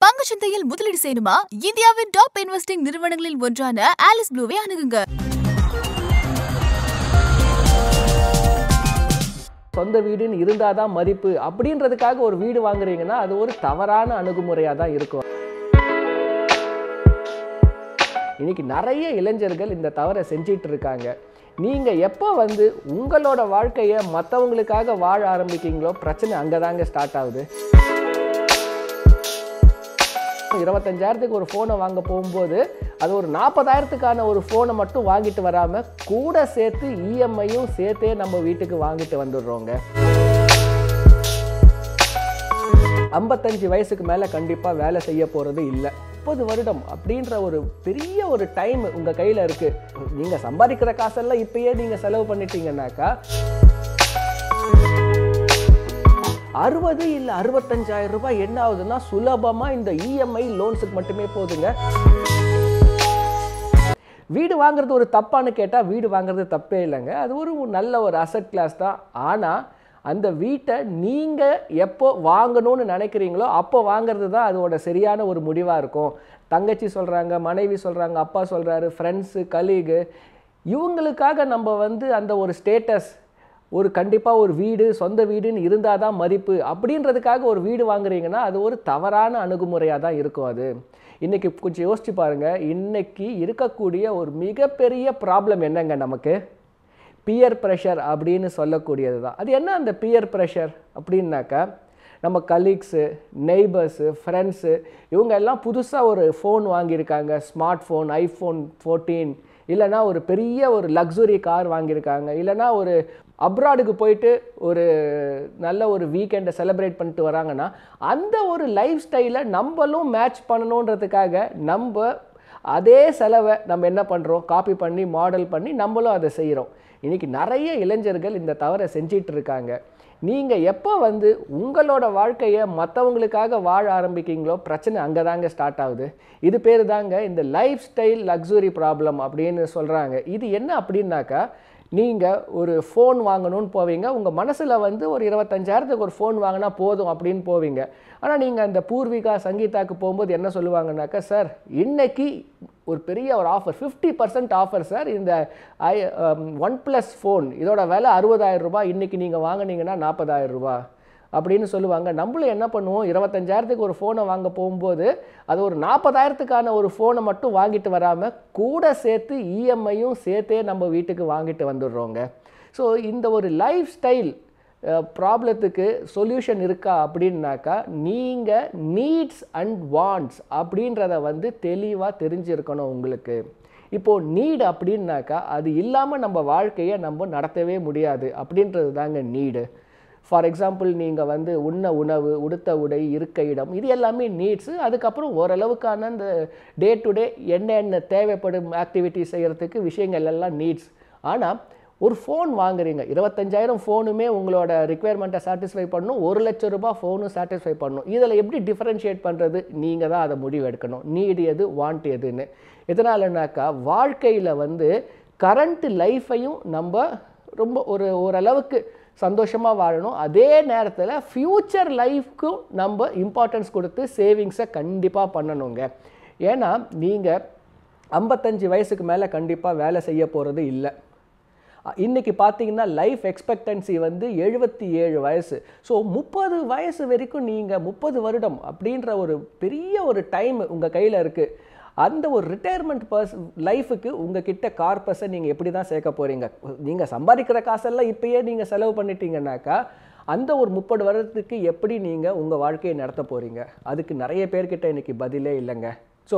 பங்குச்சந்தையில் முதலீடு செய்யணுமா? இந்தியாவின் டாப் இன்வெஸ்டிங் நிறுவனங்களில் ஒன்றான ஆலிஸ் ப்ளூவை அணுகுங்க. சொந்த வீடுன்னு இருந்தாதான் மதிப்பு அப்படின்றதுக்காக ஒரு வீடு வாங்குறீங்கன்னா அது ஒரு தவறான அணுகுமுறையா தான் இருக்கும். இன்னைக்கு நிறைய இளைஞர்கள் இந்த தவறை செஞ்சிட்டு இருக்காங்க. நீங்க எப்போ உங்களோட வாழ்க்கையை மற்றவங்களுக்காக வாழ ஆரம்பிக்கீங்களோ பிரச்சனை அங்கதாங்க ஸ்டார்ட் ஆகுது. 25,000க்கு ஒரு ஃபோனை வாங்க போகும்போது அது ஒரு 40,000க்கான ஒரு ஃபோனை மட்டும் வாங்கிட்டு வராம கூட சேர்த்து இஎம்ஐயும் சேர்த்தே நம்ம வீட்டுக்கு வாங்கிட்டு வந்துடுறோங்க. 55 வயசுக்கு மேல கண்டிப்பா வேலை செய்ய போறது இல்லை. 30 வருடம் அப்படின்ற ஒரு பெரிய ஒரு டைம் உங்க கையில இருக்கு. நீங்க சம்பாதிக்கிற காசெல்லாம் இப்பயே நீங்க செலவு பண்ணிட்டீங்கன்னாக்கா 60 இல்ல 65,000 ரூபாய் என்ன ஆகுதுன்னா சுலபமா இந்த இஎம்ஐ லோன்ஸுக்கு மட்டுமே போதுங்க. வீடு வாங்குறது ஒரு தப்பான்னு கேட்டா வீடு வாங்குறது தப்பே இல்லைங்க. அது ஒரு நல்ல ஒரு அசெட் கிளாஸ் தான். ஆனா அந்த வீட்டை நீங்க எப்போ வாங்கணும்னு நினைக்கிறீங்களோ அப்போ வாங்குறது தான் அதோட சரியான ஒரு முடிவா இருக்கும். தங்கச்சி சொல்றாங்க, மனைவி சொல்றாங்க, அப்பா சொல்றாரு, ஃப்ரெண்ட்ஸு, கலீகு, இவங்களுக்காக நம்ம அந்த ஒரு ஸ்டேட்டஸ், ஒரு கண்டிப்பாக ஒரு வீடு, சொந்த வீடுன்னு இருந்தால் தான் மதிப்பு அப்படின்றதுக்காக ஒரு வீடு வாங்குறீங்கன்னா அது ஒரு தவறான அணுகுமுறையாக தான் இருக்கும். அது இன்றைக்கி கொஞ்சம் யோசிச்சு பாருங்கள். இன்றைக்கி இருக்கக்கூடிய ஒரு மிகப்பெரிய ப்ராப்ளம் என்னங்க, நமக்கு பியர் ப்ரெஷர் அப்படின்னு சொல்லக்கூடியது தான். அது என்ன அந்த பியர் ப்ரெஷர் அப்படின்னாக்கா, நம்ம கலீக்ஸு, நெய்பர்ஸு, ஃப்ரெண்ட்ஸு இவங்க எல்லாம் புதுசாக ஒரு ஃபோன் வாங்கியிருக்காங்க, ஸ்மார்ட் ஃபோன், ஐஃபோன் 14, இல்லைனா ஒரு பெரிய ஒரு லக்ஸுரி கார் வாங்கியிருக்காங்க, இல்லைனா ஒரு அப்ராடுக்கு போயிட்டு ஒரு நல்ல ஒரு வீக்கெண்டை செலிப்ரேட் பண்ணிட்டு வராங்கன்னா அந்த ஒரு லைஃப் ஸ்டைலை நம்மளும் மேட்ச் பண்ணணுன்றதுக்காக நம்ம அதே செலவை நம்ம என்ன பண்ணுறோம், காப்பி பண்ணி மாடல் பண்ணி நம்மளும் அதை செய்கிறோம். இன்றைக்கி நிறைய இளைஞர்கள் இந்த தவறை செஞ்சிட்டு இருக்காங்க. நீங்கள் எப்போ உங்களோட வாழ்க்கையை மற்றவங்களுக்காக வாழ ஆரம்பிக்கீங்களோ பிரச்சனை அங்கே தாங்க ஸ்டார்ட் ஆகுது. இது பேர் தாங்க இந்த லைஃப் ஸ்டைல் லக்ஸுரி ப்ராப்ளம் அப்படின்னு சொல்கிறாங்க. இது என்ன அப்படின்னாக்கா, நீங்கள் ஒரு ஃபோன் வாங்கணும்னு போவீங்க. உங்கள் மனசில் ஒரு 25,000க்கு ஒரு ஃபோன் வாங்கினா போதும் அப்படின்னு போவீங்க. ஆனால் நீங்கள் அந்த பூர்விகா, சங்கீதாவுக்கு போகும்போது என்ன சொல்லுவாங்கன்னாக்கா, சார் இன்னைக்கு ஒரு பெரிய ஒரு ஆஃபர், 50% ஆஃபர் சார், இந்த OnePlus ஃபோன் இதோட விலை 60,000 ரூபாய், இன்றைக்கி நீங்கள் வாங்கினீங்கன்னா 40,000 ரூபாய் அப்படின்னு சொல்லுவாங்க. நம்மளும் என்ன பண்ணுவோம், 25,000க்கு ஒரு ஃபோனை வாங்க போகும்போது அது ஒரு 40,000க்கான ஒரு ஃபோனை மட்டும் வாங்கிட்டு வராமல் கூட சேர்த்து இஎம்ஐயும் சேர்த்தே நம்ம வீட்டுக்கு வாங்கிட்டு வந்துடுறோங்க. ஸோ இந்த ஒரு லைஃப் ஸ்டைல் ப்ராப்ளத்துக்கு சொல்யூஷன் இருக்கா அப்படின்னாக்கா, நீங்கள் நீட்ஸ் அண்ட் வாண்ட்ஸ் அப்படின்றத தெளிவாக தெரிஞ்சிருக்கணும் உங்களுக்கு. இப்போது நீடு அப்படின்னாக்கா அது இல்லாமல் நம்ம வாழ்க்கையை நம்ம நடத்தவே முடியாது அப்படின்றது தாங்க நீடு. ஃபார் எக்ஸாம்பிள், நீங்கள் உண்ண உணவு, உடுத்த உடை, இருக்க இடம், இது எல்லாமே நீட்ஸு. அதுக்கப்புறம் ஓரளவுக்கான இந்த டே டு டே என்ன தேவைப்படும் ஆக்டிவிட்டி செய்கிறதுக்கு விஷயங்கள் எல்லாம் நீட்ஸ். ஆனால் ஒரு ஃபோன் வாங்குறீங்க, 25,000 ஃபோனுமே உங்களோட ரிக்குவயர்மெண்ட்டை சாட்டிஸ்ஃபை பண்ணணும், 1,00,000 ரூபாய் ஃபோனும் சாட்டிஸ்ஃபை பண்ணணும். இதில் எப்படி டிஃப்ரென்ஷியேட் பண்ணுறது, நீங்கள் தான் அதை முடிவு எடுக்கணும், நீடு எது, வாண்ட் எதுன்னு. எதனாலனாக்கா வாழ்க்கையில் கரண்ட் லைஃப்பையும் நம்ம ரொம்ப ஓரளவுக்கு சந்தோஷமாக வாழணும். அதே நேரத்தில் ஃப்யூச்சர் லைஃப்க்கும் நம்ம இம்பார்ட்டன்ஸ் கொடுத்து சேவிங்ஸை கண்டிப்பாக பண்ணணுங்க. ஏன்னா நீங்கள் 55 வயசுக்கு மேலே கண்டிப்பாக வேலை செய்ய போகிறது இல்லை. இன்றைக்கி பார்த்தீங்கன்னா லைஃப் எக்ஸ்பெக்டன்சி 77 வயசு. ஸோ 30 வயசு வரைக்கும் நீங்கள் 30 வருடம் அப்படின்ற ஒரு பெரிய ஒரு டைம் உங்கள் கையில் இருக்குது. அந்த ஒரு ரிட்டையர்மெண்ட் லைஃபுக்கு உங்ககிட்ட கார்பஸை நீங்கள் எப்படி தான் சேர்க்க போகிறீங்க? நீங்கள் சம்பாதிக்கிற காசெல்லாம் இப்பயே நீங்கள் செலவு பண்ணிட்டீங்கன்னாக்கா அந்த ஒரு 30 வருடத்துக்கு எப்படி நீங்கள் உங்கள் வாழ்க்கையை நடத்த போகிறீங்க? அதுக்கு நிறைய பேர்கிட்ட இன்றைக்கி பதிலே இல்லைங்க. ஸோ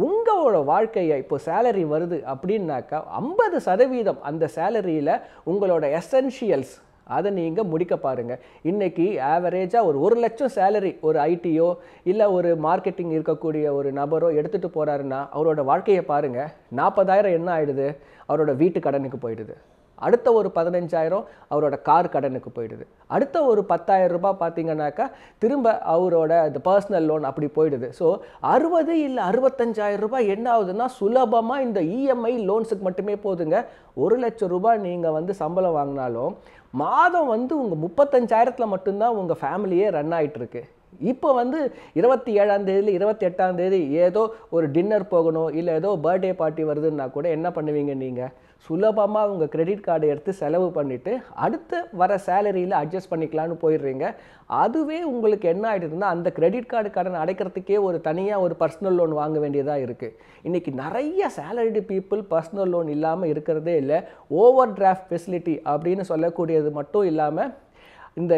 உங்களோட வாழ்க்கையை இப்போ சேலரி வருது அப்படின்னாக்கா 50% அந்த சேலரியில் உங்களோட எசென்ஷியல்ஸ் அதை நீங்கள் முடிக்க பாருங்கள். இன்றைக்கி ஆவரேஜாக ஒரு 1,00,000 சேலரி ஒரு ஐடியோ இல்லை ஒரு மார்க்கெட்டிங் இருக்கக்கூடிய ஒரு நபரோ எடுத்துகிட்டு போகிறாருன்னா அவரோட வாழ்க்கையை பாருங்கள். 40,000 என்ன ஆகிடுது, அவரோட வீட்டு கடனுக்கு போயிடுது. அடுத்த ஒரு 15,000 அவரோட கார் கடனுக்கு போயிடுது. அடுத்த ஒரு 10,000 ரூபாய் பார்த்தீங்கன்னாக்கா திரும்ப அவரோட இந்த பர்சனல் லோன் அப்படி போயிடுது. ஸோ 60 இல்லை 65,000 ரூபாய் என்ன ஆகுதுன்னா சுலபமாக இந்த இஎம்ஐ லோன்ஸுக்கு மட்டுமே போதுங்க. 1,00,000 ரூபாய் நீங்கள் சம்பளம் வாங்கினாலும் மாதம் உங்கள் 35,000த்தில் மட்டும்தான் உங்கள் ஃபேமிலியே ரன் ஆகிட்டுருக்கு. இப்போ வந்து 27ஆம் தேதி 28ஆம் தேதி ஏதோ ஒரு டின்னர் போகணும், இல்லை ஏதோ பர்த்டே பார்ட்டி வருதுன்னா கூட என்ன பண்ணுவீங்க நீங்கள்? சுலபமாக உங்கள் கிரெடிட் கார்டை எடுத்து செலவு பண்ணிவிட்டு அடுத்து வர சேலரியில் அட்ஜஸ்ட் பண்ணிக்கலான்னு போயிடுறீங்க. அதுவே உங்களுக்கு என்ன ஆகிடுதுன்னா, அந்த கிரெடிட் கார்டு கடன் அடைக்கிறதுக்கே ஒரு தனியாக ஒரு பர்சனல் லோன் வாங்க வேண்டியதாக இருக்குது. இன்றைக்கி நிறைய சேலரிடு பீப்புள் பர்சனல் லோன் இல்லாமல் இருக்கிறதே இல்லை. ஓவர் டிராஃப்ட் ஃபெசிலிட்டி அப்படின்னு சொல்லக்கூடியது மட்டும் இல்லாமல்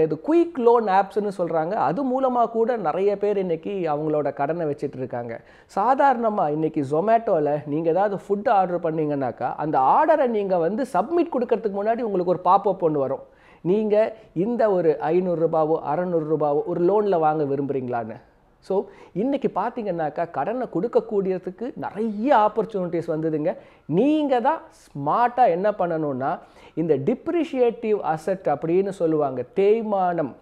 இது குயிக் லோன் ஆப்ஸ்ன்னு சொல்கிறாங்க. அது மூலமாக கூட நிறைய பேர் இன்றைக்கி அவங்களோட கடனை வச்சுட்டு இருக்காங்க. சாதாரணமாக இன்றைக்கி ஜொமேட்டோவில் நீங்கள் ஏதாவது ஃபுட்டு ஆர்டர் பண்ணிங்கன்னாக்கா அந்த ஆர்டரை நீங்கள் வந்து சப்மிட் கொடுக்கறதுக்கு முன்னாடி உங்களுக்கு ஒரு பாப்அப் ஒன்று வரும். நீங்கள் இந்த ஒரு 500 ரூபாவோ 600 ரூபாவோ ஒரு லோனில் வாங்க விரும்புகிறீங்களான்னு. ஸோ இன்றைக்கி பார்த்தீங்கன்னாக்கா கடனை கொடுக்கக்கூடியதுக்கு நிறைய ஆப்பர்ச்சுனிட்டிஸ் வந்ததுங்க. நீங்கள் தான் ஸ்மார்ட்டாக என்ன பண்ணணும்னா, இந்த டிப்ரிஷியேட்டிவ் அசட் அப்படின்னு சொல்லுவாங்க, தேய்மானம்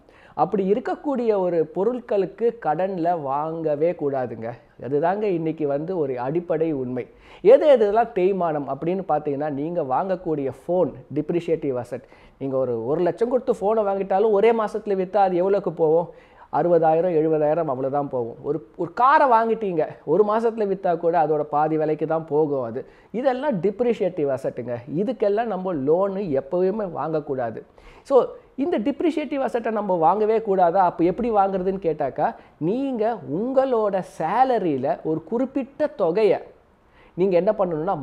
அப்படி இருக்கக்கூடிய ஒரு பொருட்களுக்கு கடனில் வாங்கவே கூடாதுங்க. அதுதாங்க இன்றைக்கி வந்து ஒரு அடிப்படை உண்மை. எதெல்லாம் தேய்மானம் அப்படின்னு பார்த்தீங்கன்னா, நீங்கள் வாங்கக்கூடிய ஃபோன் டிப்ரிஷியேட்டிவ் அசட். நீங்கள் ஒரு 1 லட்சம் கொடுத்து ஃபோனை வாங்கிட்டாலும் ஒரே மாதத்தில் விற்றா அது எவ்வளோக்கு போகும்? 60,000 70,000 அவ்வளோதான் போகும். ஒரு காரை வாங்கிட்டீங்க, ஒரு மாதத்தில் விற்றா கூட அதோட பாதி விலைக்கு தான் போகும். இதெல்லாம் டிப்ரிஷியேட்டிவ் அசட்டுங்க. இதுக்கெல்லாம் நம்ம லோனு எப்போவுமே வாங்கக்கூடாது. ஸோ இந்த டிப்ரிஷியேட்டிவ் அசட்டை நம்ம வாங்கவே கூடாதா? அப்போ எப்படி வாங்குறதுன்னு கேட்டாக்கா, நீங்கள் உங்களோட சேலரியில் ஒரு குறிப்பிட்ட தொகையை நீங்கள் என்ன பண்ணணும்னா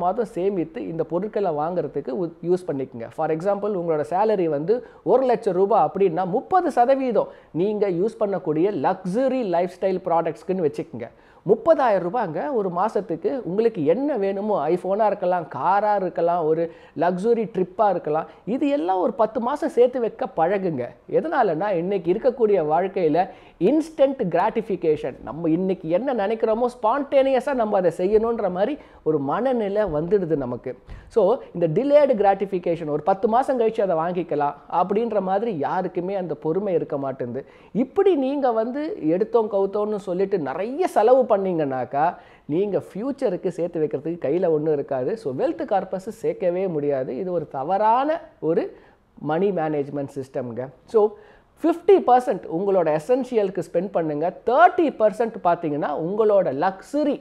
மாதம் சேமித்து இந்த பொருட்களை வாங்குறதுக்கு யூஸ் பண்ணிக்கோங்க. ஃபார் எக்ஸாம்பிள், உங்களோட சேலரி வந்து 1 லட்சம் ரூபாய் அப்படின்னா 30% நீங்கள் யூஸ் பண்ணக்கூடிய லக்ஸுரி லைஃப் ஸ்டைல் ப்ராடக்ட்ஸ்க்குன்னு வச்சுக்கோங்க. 30,000 ரூபாங்க ஒரு மாதத்துக்கு. உங்களுக்கு என்ன வேணுமோ, ஐஃபோனாக இருக்கலாம், காராக இருக்கலாம், ஒரு லக்ஸுரி ட்ரிப்பாக இருக்கலாம், இது எல்லாம் ஒரு 10 மாதம் சேர்த்து வைக்க பழகுங்க. எதனாலனா இன்றைக்கி இருக்கக்கூடிய வாழ்க்கையில் இன்ஸ்டன்ட் கிராட்டிஃபிகேஷன், நம்ம இன்றைக்கி என்ன நினைக்கிறோமோ ஸ்பான்டேனியஸாக நம்ம அதை செய்யணுன்ற மாதிரி ஒரு மனநிலை வந்துடுது நமக்கு. ஸோ இந்த டிலேடு கிராட்டிஃபிகேஷன், ஒரு 10 மாதம் கழித்து அதை வாங்கிக்கலாம் அப்படின்ற மாதிரி யாருக்குமே அந்த பொறுமை இருக்க மாட்டேங்குது. இப்படி நீங்கள் வந்து எடுத்தோம் கவுத்தோன்னு சொல்லிட்டு நிறைய செலவு பண்ணீங்கன்னாக்கா நீங்கள் ஃப்யூச்சருக்கு சேர்த்து வைக்கிறதுக்கு கையில் ஒன்றும் இருக்காது. ஸோ வெல்த் கார்பஸ் சேர்க்கவே முடியாது. இது ஒரு தவறான ஒரு மணி மேனேஜ்மெண்ட் சிஸ்டம்ங்க. ஸோ 50% உங்களோட எசென்ஷியலுக்கு ஸ்பெண்ட் பண்ணுங்கள். 30% பார்த்தீங்கன்னா உங்களோட லக்ஸுரி,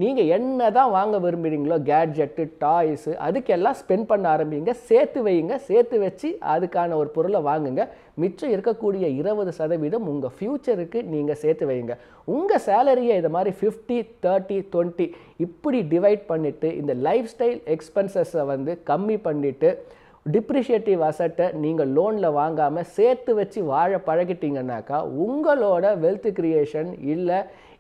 நீங்கள் என்ன தான் வாங்க விரும்புகிறீங்களோ, கேட்ஜெட்டு, டாய்ஸு, அதுக்கெல்லாம் ஸ்பெண்ட் பண்ண ஆரம்பிங்க. சேர்த்து வைங்க. சேர்த்து வச்சு அதுக்கான ஒரு பொருளை வாங்குங்க. மிச்சம் இருக்கக்கூடிய 20% உங்கள் ஃப்யூச்சருக்கு நீங்கள் சேர்த்து வைங்க. உங்கள் சேலரியை இது மாதிரி 50, 30, 20 இப்படி டிவைட் பண்ணிவிட்டு இந்த லைஃப் ஸ்டைல் எக்ஸ்பென்சஸை வந்து கம்மி பண்ணிவிட்டு டிப்ரிஷியேட்டிவ் அசட்டை நீங்கள் லோனில் வாங்காமல் சேர்த்து வச்சு வாழ பழகிட்டீங்கன்னாக்கா உங்களோட வெல்த் கிரியேஷன் இல்லை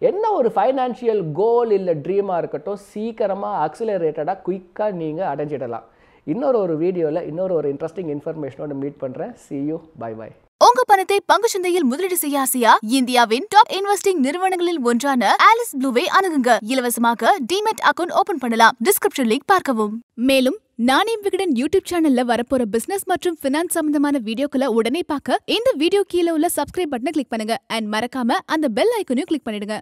என்ன ஒரு ஃபைனான்ஷியல் கோல் இல்லை ட்ரீமாக இருக்கட்டும், சீக்கிரமாக அக்சிலரேட்டடாக குயிக்காக நீங்கள் அடைஞ்சிடலாம். இன்னொரு வீடியோவில் இன்னொரு இன்ட்ரெஸ்டிங் இன்ஃபர்மேஷனோட மீட் பண்ணுறேன். See you. Bye bye. உங்க பணத்தை பங்கு சந்தையில் முதலீடு செய்ய ஆசையா? இந்தியாவின் டாப் இன்வெஸ்டிங் நிறுவனங்களில் ஒன்றான ஆலிஸ் ப்ளூவை அணுகுங்க. இலவசமாக டிமெட் அக்கவுண்ட் ஓபன் பண்ணலாம். டிஸ்கிரிப்ஷன் லிங்க் பார்க்கவும். மேலும் நானே விகடன் யூடியூப் சேனல்ல வரப்போற பிசினஸ் மற்றும் பினான்ஸ் சம்பந்தமான வீடியோக்களை உடனே பார்க்க இந்த வீடியோ கீழே உள்ள சப்ஸ்கிரைப் பட்டனை கிளிக் பண்ணுங்க. அண்ட் மறக்காம அந்த பெல் ஐக்கனையும் கிளிக் பண்ணிடுங்க.